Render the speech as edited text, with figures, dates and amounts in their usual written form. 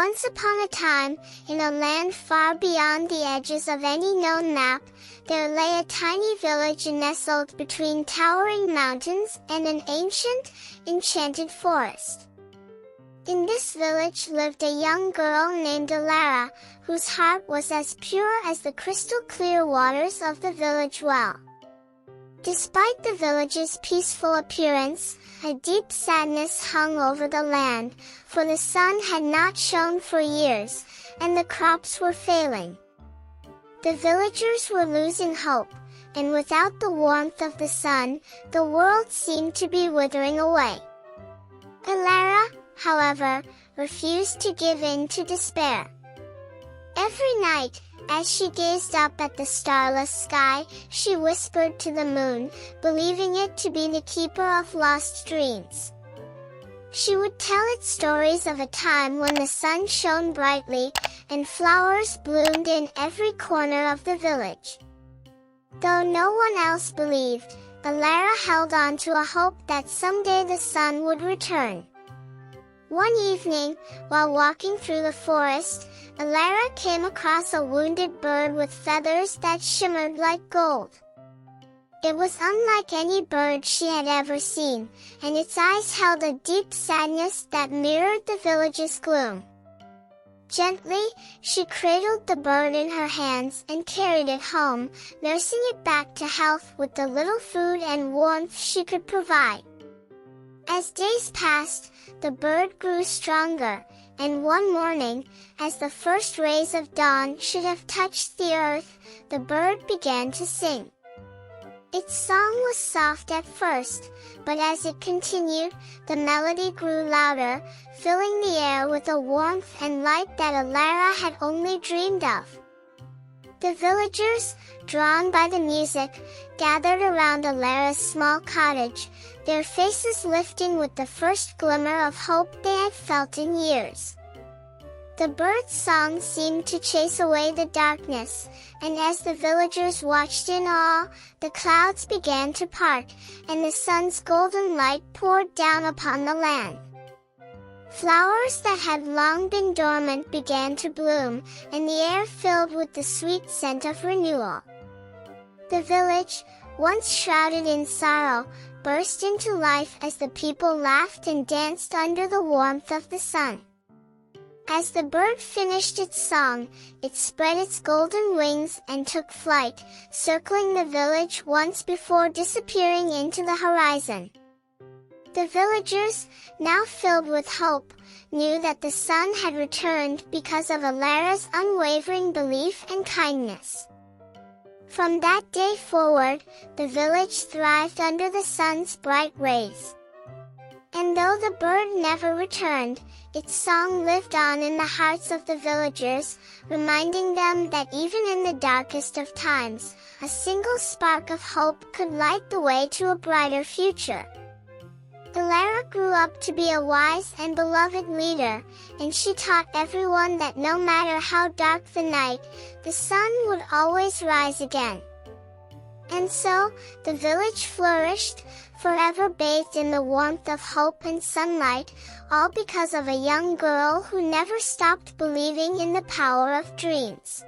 Once upon a time, in a land far beyond the edges of any known map, there lay a tiny village nestled between towering mountains and an ancient, enchanted forest. In this village lived a young girl named Alara, whose heart was as pure as the crystal-clear waters of the village well. Despite the village's peaceful appearance, a deep sadness hung over the land, for the sun had not shone for years, and the crops were failing. The villagers were losing hope, and without the warmth of the sun, the world seemed to be withering away. Alara, however, refused to give in to despair. Every night, as she gazed up at the starless sky, she whispered to the moon, believing it to be the keeper of lost dreams. She would tell it stories of a time when the sun shone brightly, and flowers bloomed in every corner of the village. Though no one else believed, Alara held on to a hope that someday the sun would return. One evening, while walking through the forest, Alara came across a wounded bird with feathers that shimmered like gold. It was unlike any bird she had ever seen, and its eyes held a deep sadness that mirrored the village's gloom. Gently, she cradled the bird in her hands and carried it home, nursing it back to health with the little food and warmth she could provide. As days passed, the bird grew stronger, and one morning, as the first rays of dawn should have touched the earth, the bird began to sing. Its song was soft at first, but as it continued, the melody grew louder, filling the air with a warmth and light that Alara had only dreamed of. The villagers, drawn by the music, gathered around Alara's small cottage, their faces lifting with the first glimmer of hope they had felt in years. The bird's song seemed to chase away the darkness, and as the villagers watched in awe, the clouds began to part, and the sun's golden light poured down upon the land. Flowers that had long been dormant began to bloom, and the air filled with the sweet scent of renewal. The village, once shrouded in sorrow, burst into life as the people laughed and danced under the warmth of the sun. As the bird finished its song, it spread its golden wings and took flight, circling the village once before disappearing into the horizon. The villagers, now filled with hope, knew that the sun had returned because of Alara's unwavering belief and kindness. From that day forward, the village thrived under the sun's bright rays. And though the bird never returned, its song lived on in the hearts of the villagers, reminding them that even in the darkest of times, a single spark of hope could light the way to a brighter future. Alara grew up to be a wise and beloved leader, and she taught everyone that no matter how dark the night, the sun would always rise again. And so, the village flourished, forever bathed in the warmth of hope and sunlight, all because of a young girl who never stopped believing in the power of dreams.